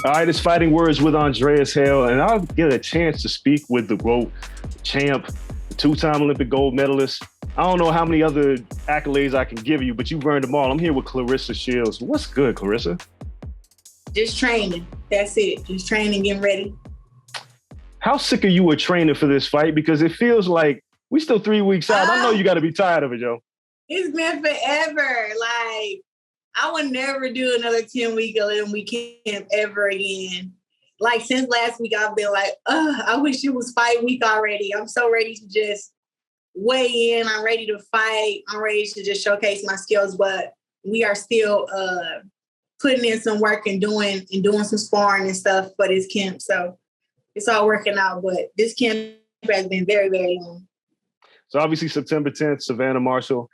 All right, it's Fighting Words with Andreas Hale, and I'll get a chance to speak with the GOAT, champ, the two-time Olympic gold medalist. I don't know how many other accolades I can give you, but you've earned them all. I'm here with Claressa Shields. What's good, Claressa? Just training. That's it. Just training, getting ready. How sick are you of training for this fight? Because it feels like we still 3 weeks out. I know you got to be tired of it, yo. It's been forever. I would never do another 10-week Olympic camp ever again. Since last week, I've been like, I wish it was fight week already. I'm so ready to just weigh in. I'm ready to fight. I'm ready to just showcase my skills. But we are still putting in some work and doing some sparring and stuff for this camp. So it's all working out. But this camp has been very, very long. So obviously September 10th, Savannah Marshall.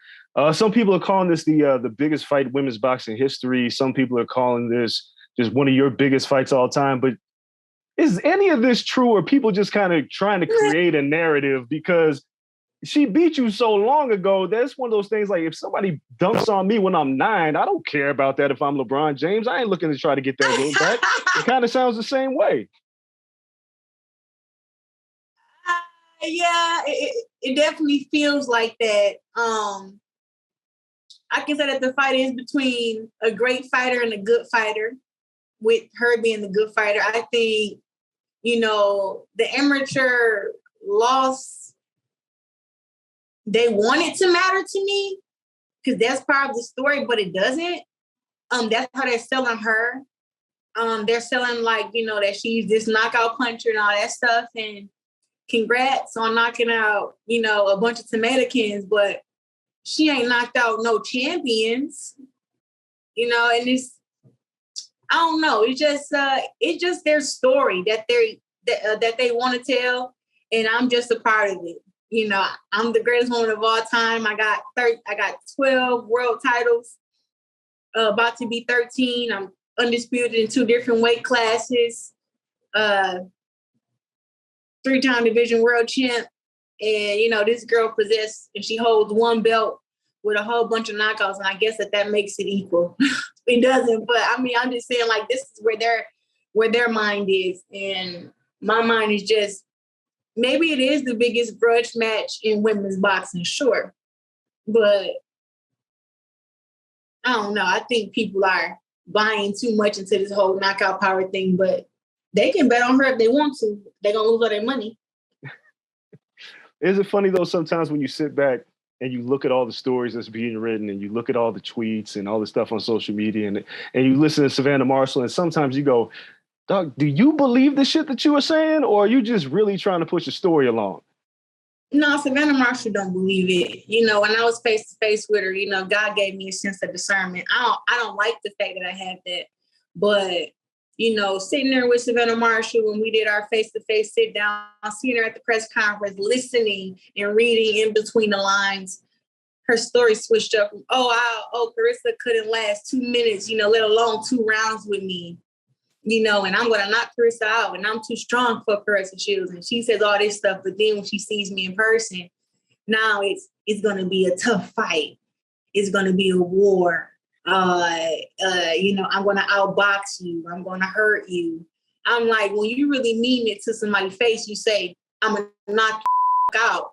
Some people are calling this the biggest fight in women's boxing history. Some people are calling this just one of your biggest fights all time. But is any of this true, or people just kind of trying to create a narrative? Because she beat you so long ago. That's one of those things, like, if somebody dunks on me when I'm 9, I don't care about that if I'm LeBron James. I ain't looking to try to get that game back. It kind of sounds the same way. Yeah, it definitely feels like that. I can say that the fight is between a great fighter and a good fighter, with her being the good fighter. I think, the amateur loss, they want it to matter to me because that's part of the story, but it doesn't. That's how they're selling her. They're selling that she's this knockout puncher and all that stuff. And congrats on knocking out, a bunch of tomato cans, but she ain't knocked out no champions, and it's, I don't know. It's just their story that they want to tell. And I'm just a part of it. I'm the greatest woman of all time. I got 12 world titles, about to be 13. I'm undisputed in 2 different weight classes, 3-time division world champ. And, this girl possesses, and she holds 1 belt with a whole bunch of knockouts. And I guess that makes it equal. It doesn't. But I'm just saying, this is where their mind is. And my mind is just, maybe it is the biggest grudge match in women's boxing, sure. But I don't know. I think people are buying too much into this whole knockout power thing, but they can bet on her if they want to. They're going to lose all their money. Is it funny, though, sometimes when you sit back and you look at all the stories that's being written and you look at all the tweets and all the stuff on social media and you listen to Savannah Marshall, and sometimes you go, Doug, do you believe the shit that you were saying, or are you just really trying to push a story along? No, Savannah Marshall don't believe it. When I was face to face with her, God gave me a sense of discernment. I don't like the fact that I have that, but sitting there with Savannah Marshall when we did our face-to-face sit down, seeing her at the press conference, listening and reading in between the lines, her story switched up from, Claressa couldn't last 2 minutes, let alone 2 rounds with me, and I'm going to knock Claressa out, and I'm too strong for Claressa Shields. And she says all this stuff, but then when she sees me in person, now it's going to be a tough fight. It's going to be a war. I'm going to outbox you. I'm going to hurt you. I'm like, when you really mean it to somebody's face, you say, I'm going to knock you out.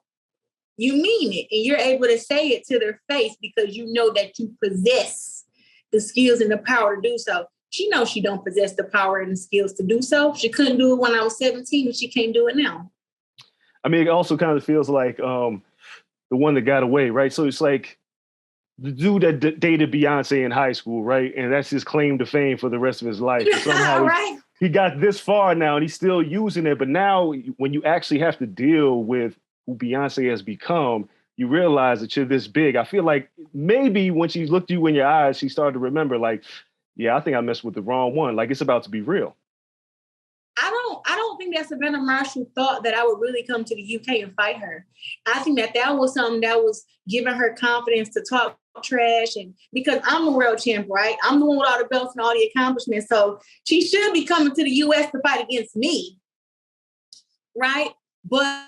You mean it. And you're able to say it to their face because you know that you possess the skills and the power to do so. She knows she don't possess the power and the skills to do so. She couldn't do it when I was 17, and she can't do it now. I mean, it also kind of feels like the one that got away, right? So it's like, the dude that dated Beyonce in high school, right? And that's his claim to fame for the rest of his life. And somehow right. he got this far now and he's still using it. But now when you actually have to deal with who Beyonce has become, you realize that you're this big. I feel like maybe when she looked you in your eyes, she started to remember, I think I messed with the wrong one. It's about to be real. I don't think that Savannah Marshall thought that I would really come to the UK and fight her. I think that was something that was giving her confidence to talk trash, and because I'm the world champ, right? I'm the one with all the belts and all the accomplishments. So she should be coming to the US to fight against me. Right? But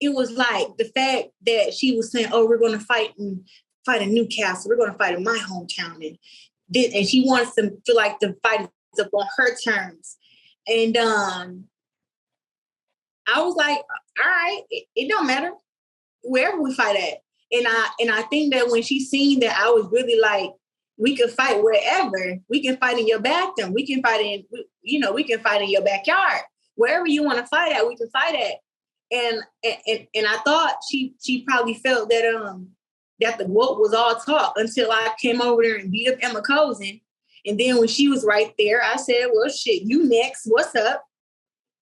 it was like the fact that she was saying, we're going to fight in Newcastle. We're going to fight in my hometown. And she wants to feel like the fight up on her terms. And I was like, all right, it don't matter wherever we fight at. And I think that when she seen that I was really like, we can fight wherever. We can fight in your bathroom. We can fight we can fight in your backyard. Wherever you want to fight at, we can fight at. And I thought she probably felt that that the quote was all talk until I came over there and beat up Emma Cozen. And then when she was right there, I said, well, shit, you next. What's up?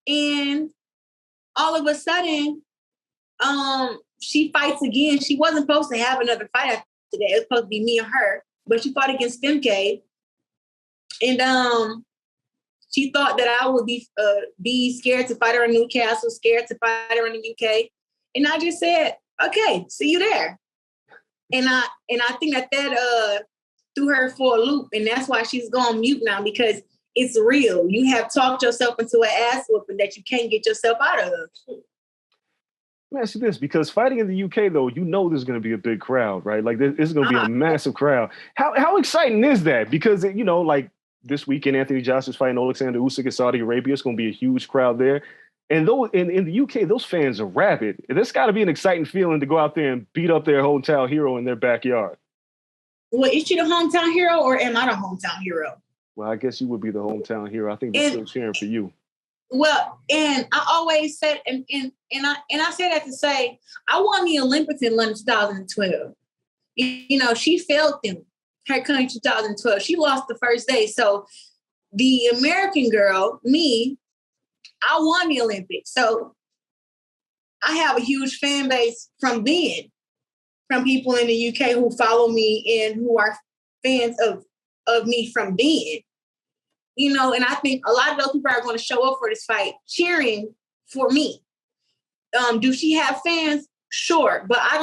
And all of a sudden, she fights again. She wasn't supposed to have another fight after that. It was supposed to be me and her. But she fought against Femke. And she thought that I would be scared to fight her in Newcastle, scared to fight her in the UK. And I just said, okay, see you there. And I think that threw her for a loop. And that's why she's gone mute now, because it's real. You have talked yourself into an ass whooping that you can't get yourself out of. Let me ask you this, because fighting in the UK, though, you know there's going to be a big crowd, right? Like, there's going to be a massive crowd. How exciting is that? Because, you know, like this weekend, Anthony Joshua's fighting Alexander Usyk in Saudi Arabia. It's going to be a huge crowd there. And though in the UK, those fans are rabid. There's got to be an exciting feeling to go out there and beat up their hometown hero in their backyard. Well, is she the hometown hero or am I the hometown hero? Well, I guess you would be the hometown hero. I think they're still cheering for you. Well, and I always said, and I say that to say, I won the Olympics in London 2012. You know, she failed them. Her country 2012. She lost the first day. So the American girl, me, I won the Olympics. So I have a huge fan base from then, from people in the UK who follow me and who are fans of me from then. You know, and I think a lot of those people are going to show up for this fight cheering for me. Do she have fans? Sure. But I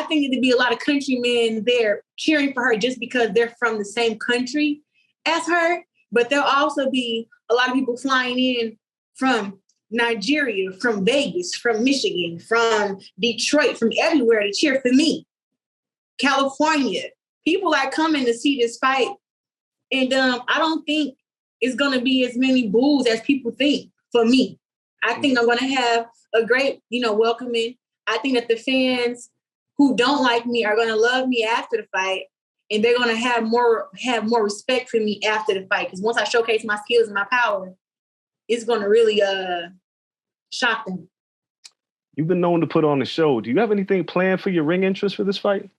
think there'd be a lot of countrymen there cheering for her just because they're from the same country as her. But there'll also be a lot of people flying in from Nigeria, from Vegas, from Michigan, from Detroit, from everywhere to cheer for me. California. People are coming to see this fight. And I don't think it's going to be as many boos as people think for me. I think I'm going to have a great, welcoming. I think that the fans who don't like me are going to love me after the fight. And they're going to have more respect for me after the fight. Because once I showcase my skills and my power, it's going to really shock them. You've been known to put on the show. Do you have anything planned for your ring interest for this fight?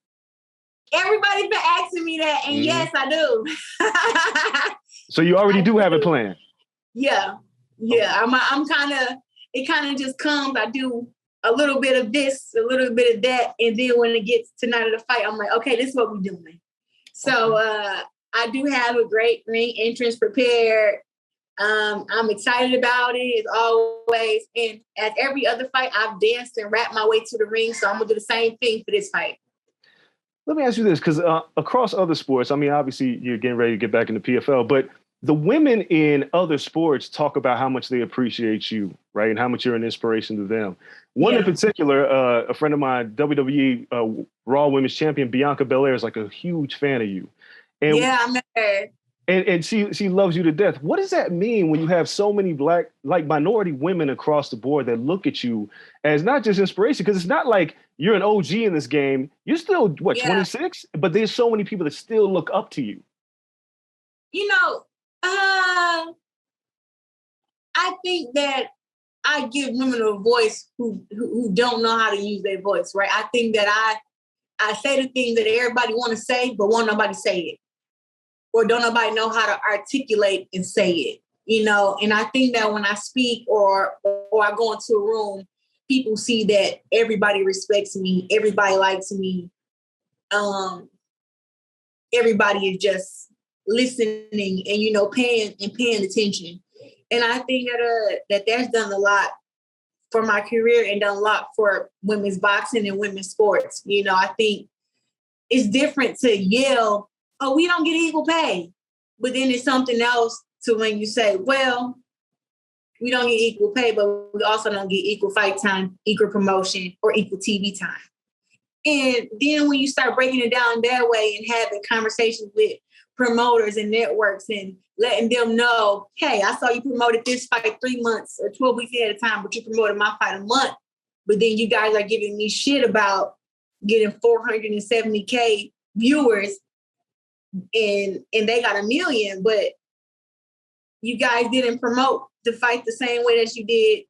Everybody's been asking me that, and yes, I do. So you already do have it planned? Yeah. I'm kind of, it kind of just comes. I do a little bit of this, a little bit of that, and then when it gets to night of the fight, I'm like, okay, this is what we're doing. So I do have a great ring entrance prepared. I'm excited about it as always. And as every other fight, I've danced and rapped my way to the ring. So I'm going to do the same thing for this fight. Let me ask you this, because across other sports, I mean, obviously you're getting ready to get back into PFL, but the women in other sports talk about how much they appreciate you, right? And how much you're an inspiration to them. One in particular, a friend of mine, WWE Raw Women's Champion, Bianca Belair, is like a huge fan of you. And, yeah, I met her. And she loves you to death. What does that mean when you have so many Black, like minority women across the board that look at you as not just inspiration? Because it's not like you're an OG in this game. You're still, 26? But there's so many people that still look up to you. I think that I give women a voice who don't know how to use their voice, right? I think that I say the things that everybody want to say, but won't nobody say it. Or don't nobody know how to articulate and say it, And I think that when I speak or I go into a room, people see that everybody respects me, everybody likes me. Everybody is just listening and, paying attention. And I think that that's done a lot for my career and done a lot for women's boxing and women's sports. I think it's different to yell, oh, we don't get equal pay. But then it's something else to when you say, well, we don't get equal pay, but we also don't get equal fight time, equal promotion, or equal TV time. And then when you start breaking it down that way and having conversations with promoters and networks and letting them know, hey, I saw you promoted this fight 3 months or 12 weeks ahead of time, but you promoted my fight a month. But then you guys are giving me shit about getting 470K viewers and they got 1 million, but you guys didn't promote the fight the same way that you did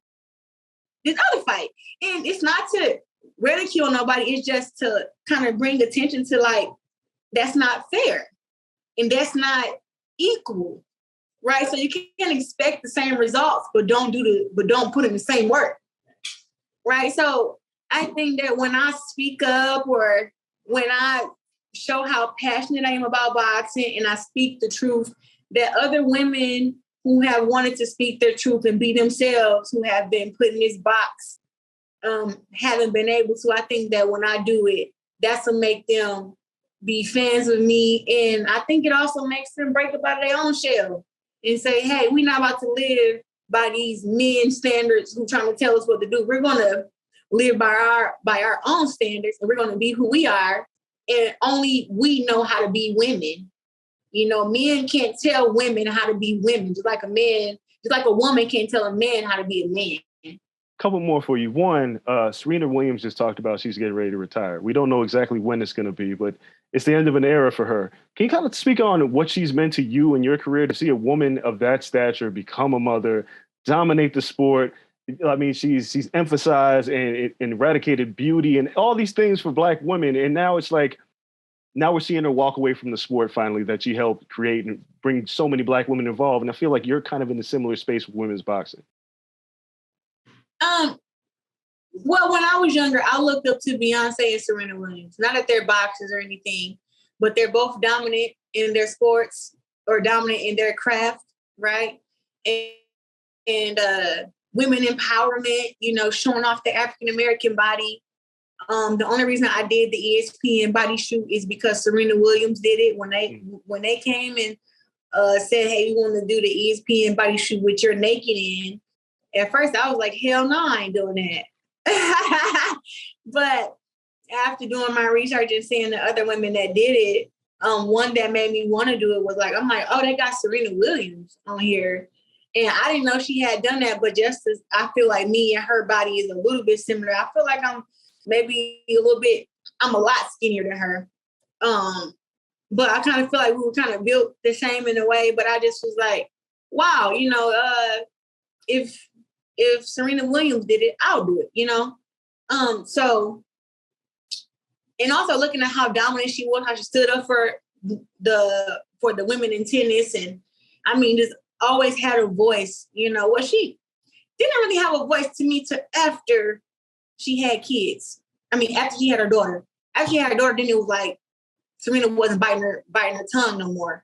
this other fight. And it's not to ridicule nobody, it's just to kind of bring attention to like, that's not fair. And that's not equal, right? So you can't expect the same results, but don't put in the same work, right? So I think that when I speak up or when I show how passionate I am about boxing and I speak the truth, that other women who have wanted to speak their truth and be themselves, who have been put in this box, haven't been able to. I think that when I do it, that's what make them be fans of me. And I think it also makes them break up out of their own shell and say, hey, we're not about to live by these men standards who trying to tell us what to do. We're going to live by our own standards, and we're going to be who we are. And only we know how to be women. You know, men can't tell women how to be women, just like a woman can't tell a man how to be a man. Couple more for you. One, Serena Williams just talked about she's getting ready to retire. We don't know exactly when it's going to be, but it's the end of an era for her. Can you kind of speak on what she's meant to you in your career to see a woman of that stature become a mother, dominate the sport? I mean, she's emphasized and eradicated beauty and all these things for Black women. And now it's like, now we're seeing her walk away from the sport finally that she helped create and bring so many Black women involved. And I feel like you're kind of in a similar space with women's boxing. Well, when I was younger, I looked up to Beyonce and Serena Williams. Not that they're boxers or anything, but they're both dominant in their sports or dominant in their craft, right? And women empowerment, you know, showing off the African-American body. The only reason I did the ESPN body shoot is because Serena Williams did it when they came and said, hey, we want to do the ESPN body shoot with your naked in. At first, I was like, hell no, I ain't doing that. But after doing my research and seeing the other women that did it, one that made me want to do it was like, I'm like, oh, they got Serena Williams on here. And I didn't know she had done that, but just as I feel like me and her body is a little bit similar, I feel like I'm a lot skinnier than her. But I kind of feel like we were kind of built the same in a way, but I just was like, wow, you know, if Serena Williams did it, I'll do it, you know? So, and also looking at how dominant she was, how she stood up for the women in tennis. And I mean, just always had a voice, you know. Well, she didn't really have a voice to me till after she had kids. I mean, after she had her daughter. After she had her daughter, then it was like Serena wasn't biting her tongue no more.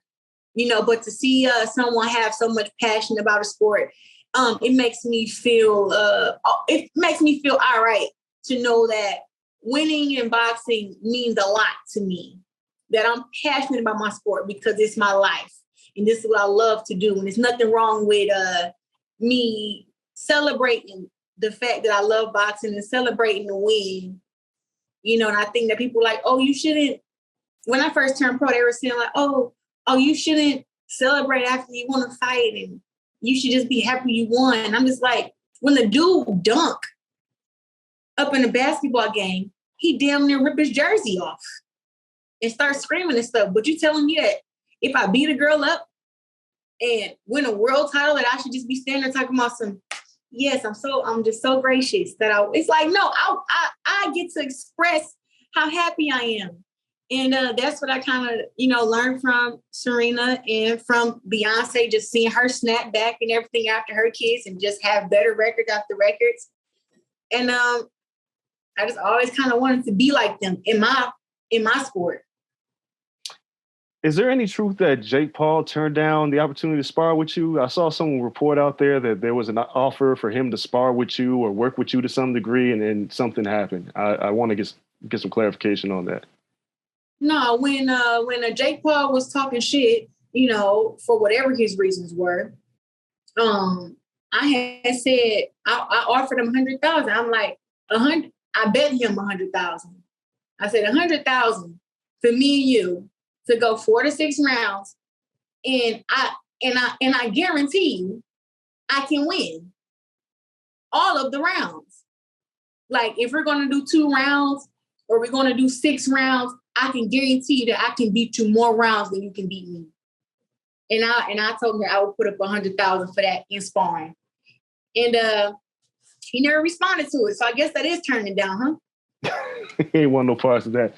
You know, but to see someone have so much passion about a sport, it makes me feel all right to know that winning in boxing means a lot to me. That I'm passionate about my sport because it's my life. And this is what I love to do. And there's nothing wrong with me celebrating the fact that I love boxing and celebrating the win. You know, and I think that people are like, oh, you shouldn't. When I first turned pro, they were saying like, oh, you shouldn't celebrate after you won a fight and you should just be happy you won. And I'm just like, when the dude dunked up in a basketball game, he damn near ripped his jersey off and start screaming and stuff. But you telling me that if I beat a girl up and win a world title, that I should just be standing there talking about some, yes, I'm just so gracious that it's like, no, I get to express how happy I am. And that's what I kind of, you know, learned from Serena and from Beyonce, just seeing her snap back and everything after her kids and just have better records after records. And I just always kind of wanted to be like them in my sport. Is there any truth that Jake Paul turned down the opportunity to spar with you? I saw someone report out there that there was an offer for him to spar with you or work with you to some degree, and then something happened. I want to get some clarification on that. No, when Jake Paul was talking shit, you know, for whatever his reasons were, I had said I offered him 100,000. I'm like 100. I bet him 100,000. I said 100,000 for me and you. to go 4 to 6 rounds, and I guarantee you, I can win all of the rounds. Like if we're going to do 2 rounds or we're going to do 6 rounds, I can guarantee you that I can beat you more rounds than you can beat me. And I told her I would put up 100,000 for that in sparring. And he never responded to it. So I guess that is turning down, huh? He ain't want no parts of that.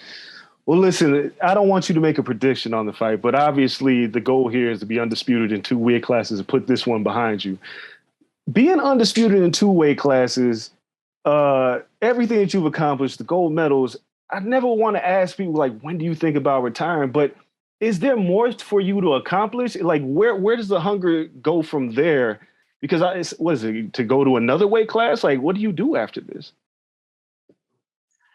Well, listen, I don't want you to make a prediction on the fight, but obviously the goal here is to be undisputed in 2 weight classes and put this one behind you. Being undisputed in 2 weight classes, everything that you've accomplished, the gold medals, I never want to ask people, like, when do you think about retiring? But is there more for you to accomplish? Like, where does the hunger go from there? Because what is it, to go to another weight class? Like, what do you do after this?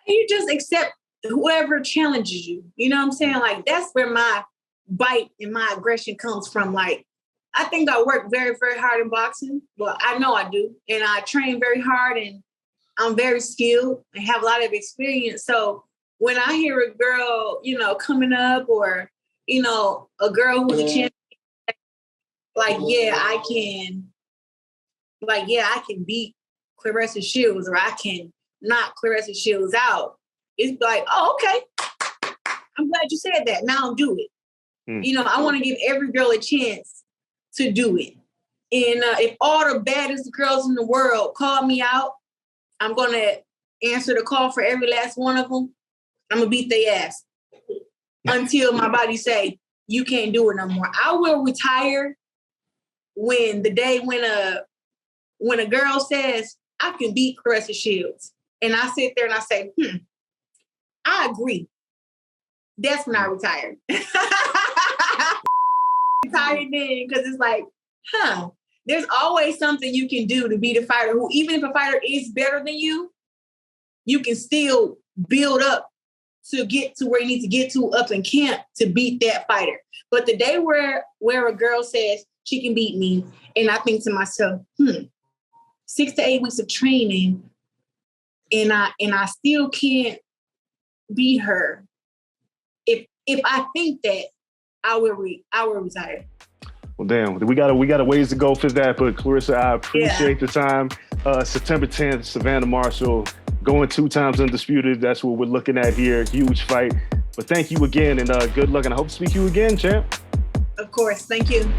You just accept whoever challenges you. You know what I'm saying? Like, that's where my bite and my aggression comes from. Like, I think I work very, very hard in boxing. Well, I know I do. And I train very hard, and I'm very skilled and have a lot of experience. So when I hear a girl, coming up, or, a girl who's a champion, I can beat Claressa Shields, or I can knock Claressa Shields out. It's like, oh, okay. I'm glad you said that. Now I'll do it. I want to give every girl a chance to do it. And if all the baddest girls in the world call me out, I'm going to answer the call for every last one of them. I'm going to beat their ass until my body say, you can't do it no more. I will retire when a girl says, I can beat Claressa Shields. And I sit there and I say, I agree. That's when I retire. Retired then, because it's like, there's always something you can do to beat a fighter who, even if a fighter is better than you, you can still build up to get to where you need to get to up in camp to beat that fighter. But the day where a girl says she can beat me, and I think to myself, 6 to 8 weeks of training, and I still can't beat her. If I think that, I will retire. Well, damn, we got a ways to go for that. But Claressa, I appreciate the time. September 10th, Savannah Marshall going 2 times undisputed. That's what we're looking at here. Huge fight. But thank you again, and good luck. And I hope to speak to you again, champ. Of course. Thank you.